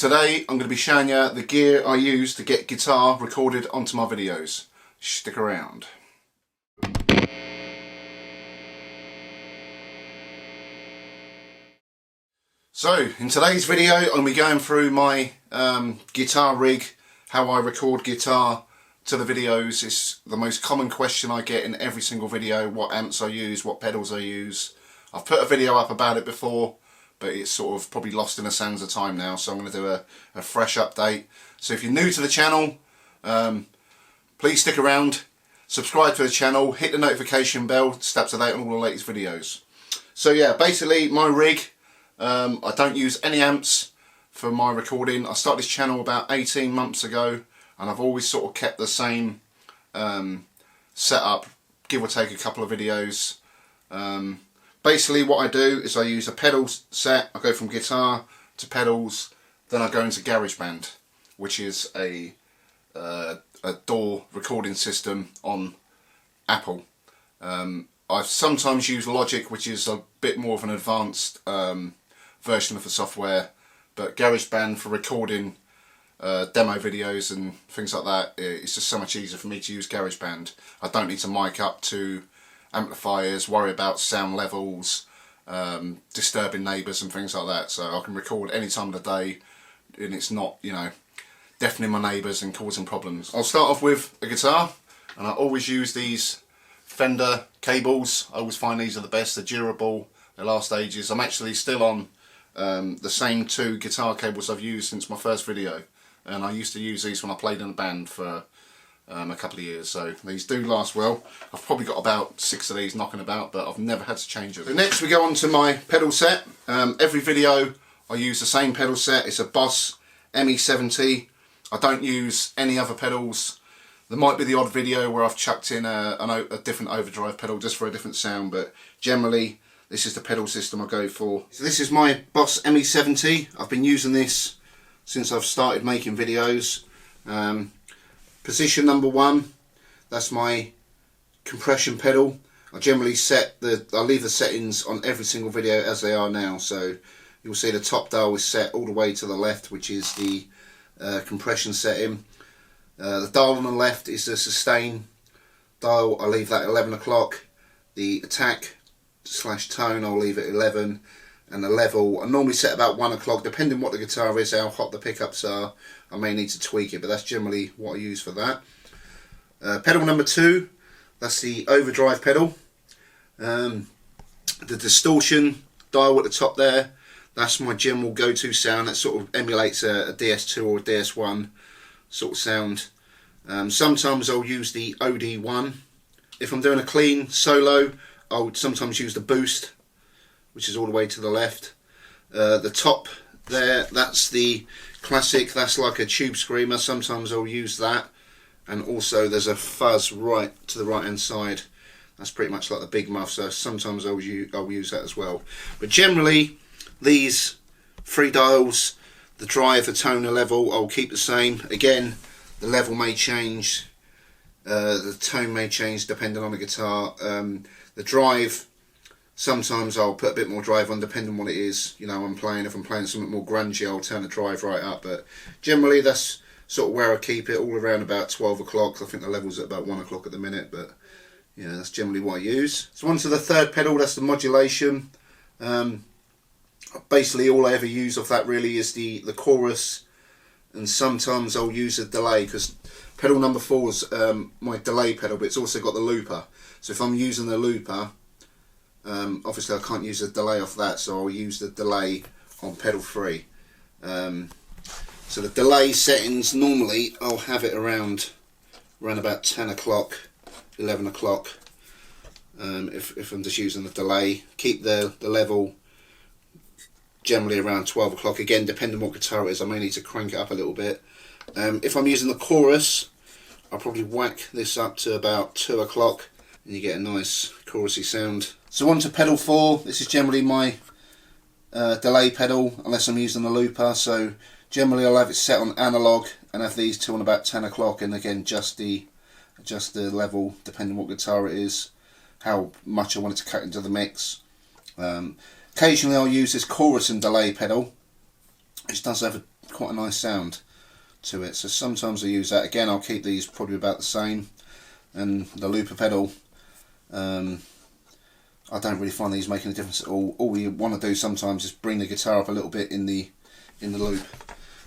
Today I'm going to be showing you the gear I use to get guitar recorded onto my videos. Stick around. So in today's video I'm going to be going through my guitar rig, how I record guitar to the videos. It's the most common question I get in every single video: what amps I use, what pedals I use. I've put a video up about it before, but it's sort of probably lost in the sands of time now, so I'm going to do a fresh update. So if you're new to the channel, please stick around, subscribe to the channel, hit the notification bell to stay up to date on all the latest videos. So yeah, basically my rig, I don't use any amps for my recording. I started this channel about 18 months ago, and I've always sort of kept the same setup, give or take a couple of videos. Basically what I do is I use a pedal set. I go from guitar to pedals, then I go into GarageBand, which is a DAW recording system on Apple. I sometimes use Logic, which is a bit more of an advanced version of the software, but GarageBand for recording demo videos and things like that, it's just so much easier for me to use GarageBand. I don't need to mic up to amplifiers, worry about sound levels, disturbing neighbours and things like that. So I can record any time of the day and it's not, you know, deafening my neighbours and causing problems. I'll start off with a guitar, and I always use these Fender cables. I always find these are the best. They're durable, they last ages. I'm actually still on the same two guitar cables I've used since my first video, and I used to use these when I played in a band for a couple of years, so these do last well. I've probably got about 6 of these knocking about, but I've never had to change them. So next we go on to my pedal set. Every video I use the same pedal set. It's a Boss ME70. I don't use any other pedals. There might be the odd video where I've chucked in a different overdrive pedal just for a different sound, but generally this is the pedal system I go for. So this is my Boss ME70. I've been using this since I've started making videos. Position number 1, that's my compression pedal. I generally I leave the settings on every single video as they are now. So you'll see the top dial is set all the way to the left, which is the compression setting. The dial on the left is the sustain dial. I leave that at 11 o'clock. The attack / tone I'll leave at 11. And the level I normally set about 1 o'clock, depending what the guitar is, how hot the pickups are. I may need to tweak it, but that's generally what I use for that. Pedal number 2, that's the overdrive pedal. The distortion dial at the top there, that's my general go-to sound. That sort of emulates a DS2 or a DS1 sort of sound. Sometimes I'll use the OD1. If I'm doing a clean solo, I would sometimes use the boost, which is all the way to the left. The top there, that's the classic, that's like a tube screamer. Sometimes I'll use that, and also there's a fuzz right to the right hand side. That's pretty much like the big muff, so sometimes I'll use that as well. But generally these 3 dials, the drive, the tone, the level, I'll keep the same. Again, the level may change, the tone may change depending on the guitar. The drive, sometimes I'll put a bit more drive on depending on what it is. You know, if I'm playing something more grungy, I'll turn the drive right up. But generally that's sort of where I keep it, all around about 12 o'clock. I think the level's at about 1 o'clock at the minute, but yeah, that's generally what I use. So on to the third pedal, that's the modulation. Basically all I ever use of that really is the chorus, and sometimes I'll use a delay, because pedal number 4 is my delay pedal, but it's also got the looper. So if I'm using the looper, obviously I can't use a delay off that, so I'll use the delay on pedal 3. So the delay settings, normally I'll have it around about 10 o'clock, 11 o'clock. If I'm just using the delay, keep the level generally around 12 o'clock. Again, depending on what guitar it is, I may need to crank it up a little bit. If I'm using the chorus, I'll probably whack this up to about 2 o'clock, and you get a nice chorusy sound. So on to pedal 4, this is generally my delay pedal, unless I'm using the looper. So generally I'll have it set on analog and have these two on about 10 o'clock, and again adjust the level depending on what guitar it is, how much I want it to cut into the mix. Occasionally I'll use this chorus and delay pedal, which does have quite a nice sound to it. So sometimes I use that. Again, I'll keep these probably about the same. And the looper pedal, I don't really find these making a difference at all. All you want to do sometimes is bring the guitar up a little bit in the loop.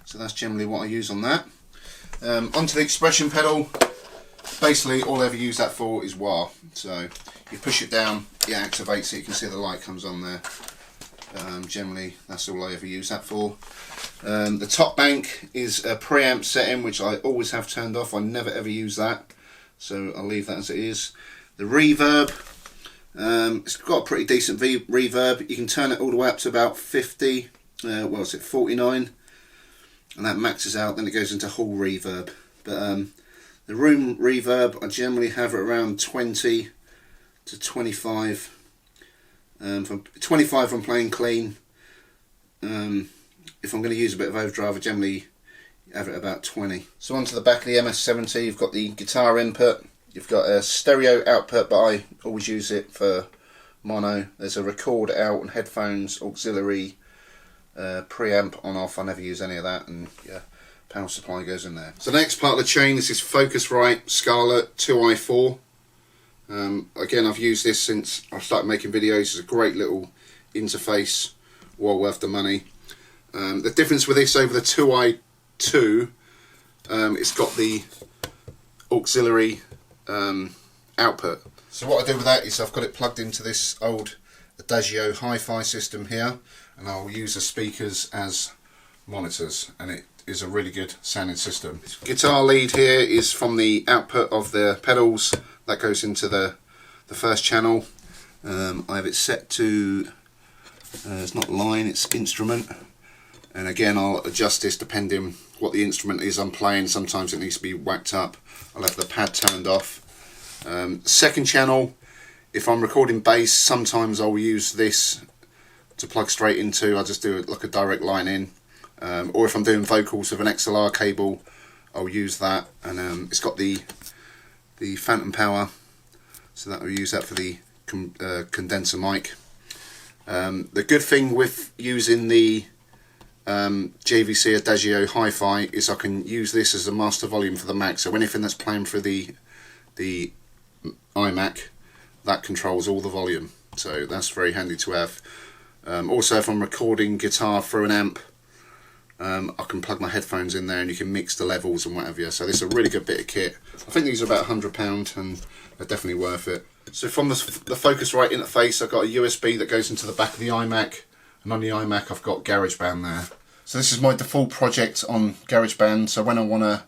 So that's generally what I use on that. Onto the expression pedal. Basically all I ever use that for is wah. So you push it down, it activates it, you can see the light comes on there. Generally that's all I ever use that for. The top bank is a preamp setting, which I always have turned off. I never ever use that, so I'll leave that as it is. The reverb, it's got a pretty decent reverb. You can turn it all the way up to about 50, well, it's at 49, and that maxes out, then it goes into hall reverb. But the room reverb, I generally have it around 20 to 25. From 25 I'm playing clean. If I'm going to use a bit of overdrive, I generally have it about 20. So onto the back of the MS-70, you've got the guitar input, you've got a stereo output, but I always use it for mono. There's a record out and headphones, auxiliary, preamp on off. I never use any of that, and yeah, power supply goes in there. So the next part of the chain is this Focusrite Scarlett 2i4. Again, I've used this since I started making videos. It's a great little interface, well worth the money. The difference with this over the 2i2, it's got the auxiliary output. So what I do with that is I've got it plugged into this old Adagio hi-fi system here, and I'll use the speakers as monitors, and it is a really good sounding system. Guitar lead here is from the output of the pedals. That goes into the first channel. I have it set to, it's not line, it's instrument. And again, I'll adjust this depending what the instrument is I'm playing. Sometimes it needs to be whacked up. I'll have the pad turned off. Second channel, if I'm recording bass, sometimes I'll use this to plug straight into. I'll just do it like a direct line in. Or if I'm doing vocals with an XLR cable, I'll use that. And it's got the phantom power, so that we'll use that for the condenser mic. The good thing with using the JVC Adagio Hi-Fi is I can use this as a master volume for the Mac, so anything that's playing for the iMac, that controls all the volume, so that's very handy to have. Also, if I'm recording guitar through an amp, I can plug my headphones in there and you can mix the levels and whatever. So this is a really good bit of kit. I think these are about £100 and they're definitely worth it. So from the Focusrite interface, I've got a USB that goes into the back of the iMac, and on the iMac I've got GarageBand there. So this is my default project on GarageBand, so when I want to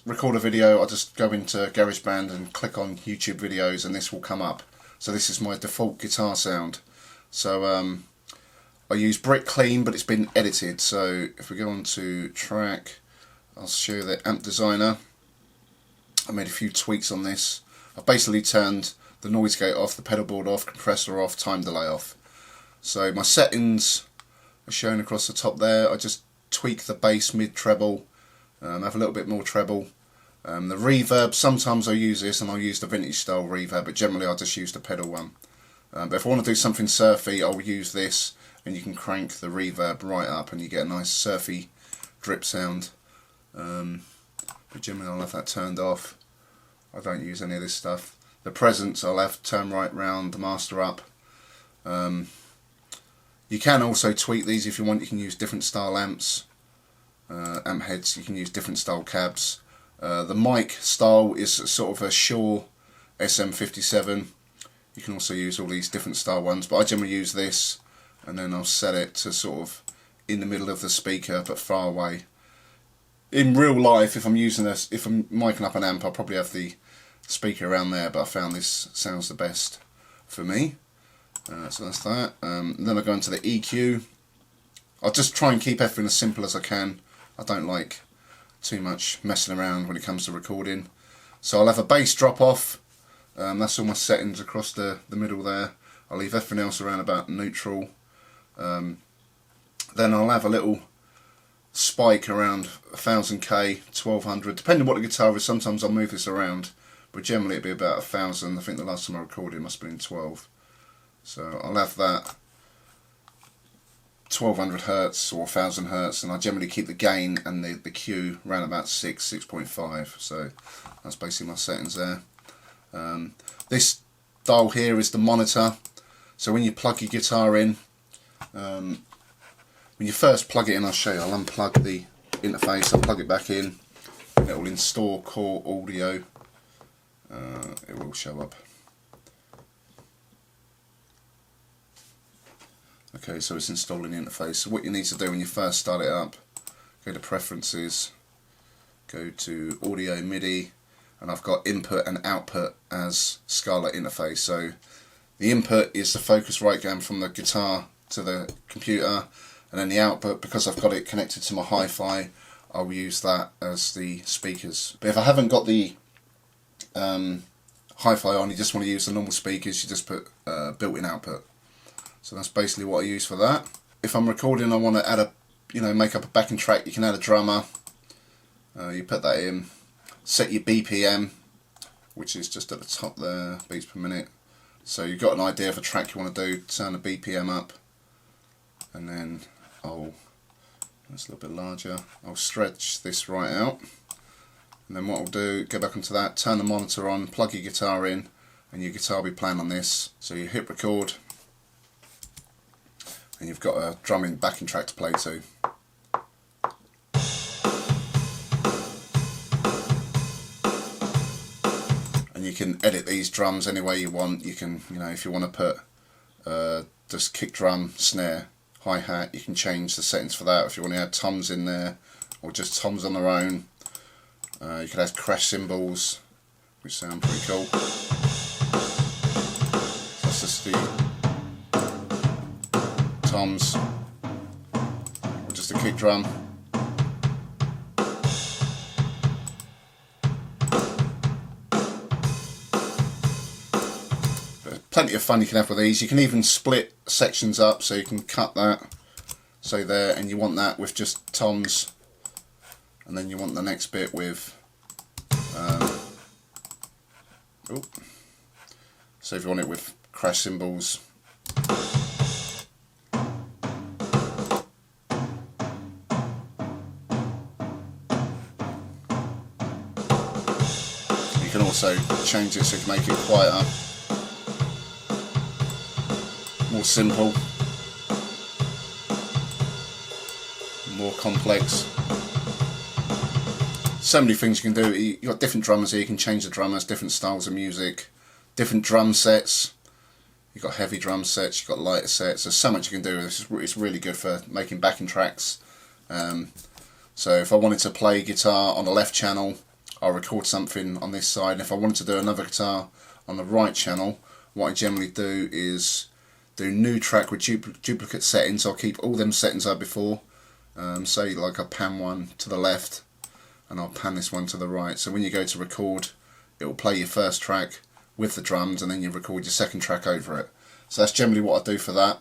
record a video I just go into GarageBand and click on YouTube videos and this will come up. So this is my default guitar sound. So I use Brick Clean, but it's been edited. So if we go on to track, I'll show you the amp designer. I made a few tweaks on this. I've basically turned the noise gate off, the pedal board off, compressor off, time delay off. So my settings are shown across the top there. I just tweak the bass mid treble, have a little bit more treble. The reverb, sometimes I use this and I'll use the vintage style reverb, but generally I just use the pedal one. But if I want to do something surfy, I'll use this, and you can crank the reverb right up and you get a nice surfy drip sound. But generally I'll have that turned off. I don't use any of this stuff. The presence I'll have turn right round, the master up. You can also tweak these if you want. You can use different style amps, amp heads. You can use different style cabs. The mic style is sort of a Shure SM57. You can also use all these different style ones, but I generally use this, and then I'll set it to sort of in the middle of the speaker but far away. In real life, if I'm using this, if I'm micing up an amp, I'll probably have the speaker around there, but I found this sounds the best for me. So that's that. Then I go into the EQ. I'll just try and keep everything as simple as I can. I don't like too much messing around when it comes to recording. So I'll have a bass drop off. That's all my settings across the middle there. I'll leave everything else around about neutral. Then I'll have a little spike around 1000k, 1200, depending on what the guitar is. Sometimes I'll move this around, but generally it'll be about 1000. I think the last time I recorded must have been 12. So I'll have that 1200 hertz or 1000 hertz, and I generally keep the gain and the Q around about 6.5. So that's basically my settings there. This dial here is the monitor. So when you plug your guitar in, when you first plug it in, I'll show you. I'll unplug the interface, I'll plug it back in, and it will install core audio. It will show up. Okay, so it's installing the interface. So what you need to do when you first start it up, go to preferences, go to audio MIDI, and I've got input and output as Scarlett interface. So the input is the Focusrite going from the guitar to the computer, and then the output, because I've got it connected to my hi-fi, I'll use that as the speakers. But if I haven't got the hi-fi on, you just want to use the normal speakers, you just put built-in output. So that's basically what I use for that. If I'm recording, I want to add make up a backing track, you can add a drummer. You put that in, set your BPM, which is just at the top there, beats per minute. So you've got an idea of a track you want to do, turn the BPM up, and then that's a little bit larger, I'll stretch this right out. And then what I'll do, go back onto that, turn the monitor on, plug your guitar in, and your guitar will be playing on this. So you hit record, and you've got a drumming backing track to play to. And you can edit these drums any way you want. You can, if you want to put just kick drum, snare, hi-hat, you can change the settings for that. If you want to add toms in there, or just toms on their own. You can add crash cymbals, which sound pretty cool. So that's just the toms, or just a kick drum. Plenty of fun you can have with these. You can even split sections up, so you can cut that, so there, and you want that with just toms, and then you want the next bit with so if you want it with crash cymbals, you can also change it so you can make it quieter, more simple, more complex. So many things you can do. You've got different drummers here, you can change the drummers, different styles of music, different drum sets. You've got heavy drum sets, you've got lighter sets. There's so much you can do. It's really good for making backing tracks. So if I wanted to play guitar on the left channel, I'll record something on this side. And if I wanted to do another guitar on the right channel, what I generally do is do new track with duplicate settings. I'll keep all them settings I had before. Say like I pan one to the left, and I'll pan this one to the right. So when you go to record, it will play your first track with the drums, and then you record your second track over it. So that's generally what I do for that.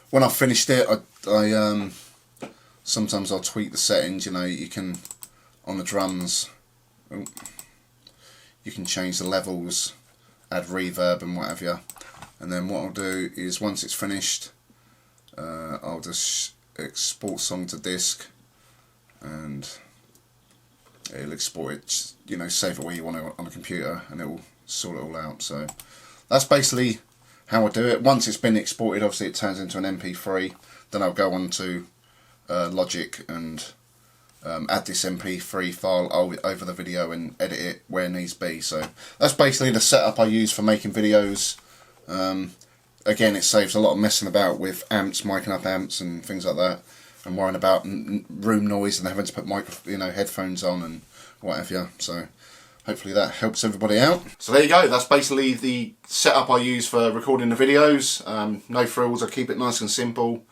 When I've finished it, I sometimes I'll tweak the settings. You can, on the drums, you can change the levels, add reverb and what have you. And then what I'll do is, once it's finished, I'll just export song to disk, and it'll export it, save it where you want it on a computer, and it will sort it all out. So that's basically how I do it. Once it's been exported, obviously it turns into an MP3. Then I'll go on to Logic and add this MP3 file over the video and edit it where it needs to be. So that's basically the setup I use for making videos. Again, it saves a lot of messing about with amps, miking up amps and things like that, and worrying about room noise and having to put headphones on and what have you. So hopefully that helps everybody out. So there you go. That's basically the setup I use for recording the videos. No frills. I keep it nice and simple.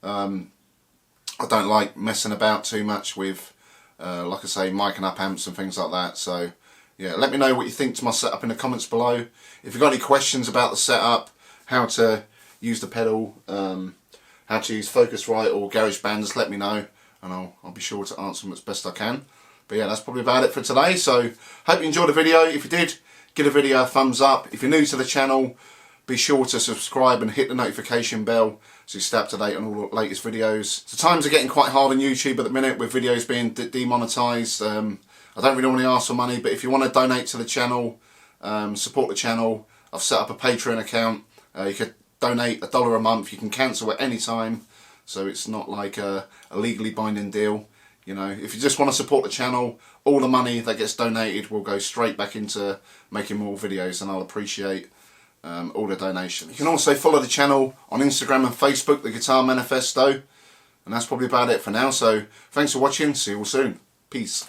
I don't like messing about too much with, like I say, miking up amps and things like that. So yeah, let me know what you think to my setup in the comments below. If you've got any questions about the setup, how to use the pedal, how to use Focusrite or GarageBand, just let me know, and I'll be sure to answer them as best I can. But yeah, that's probably about it for today. So hope you enjoyed the video. If you did, give the video a thumbs up. If you're new to the channel, be sure to subscribe and hit the notification bell so you stay up to date on all the latest videos. So times are getting quite hard on YouTube at the minute with videos being demonetised. I don't really want to ask for money, but if you want to donate to the channel, support the channel, I've set up a Patreon account. You could donate $1 a month. You can cancel at any time, so it's not like a legally binding deal. You know, if you just want to support the channel, all the money that gets donated will go straight back into making more videos, and I'll appreciate all the donations. You can also follow the channel on Instagram and Facebook, The Guitar Manifesto, and that's probably about it for now. So thanks for watching. See you all soon. Peace.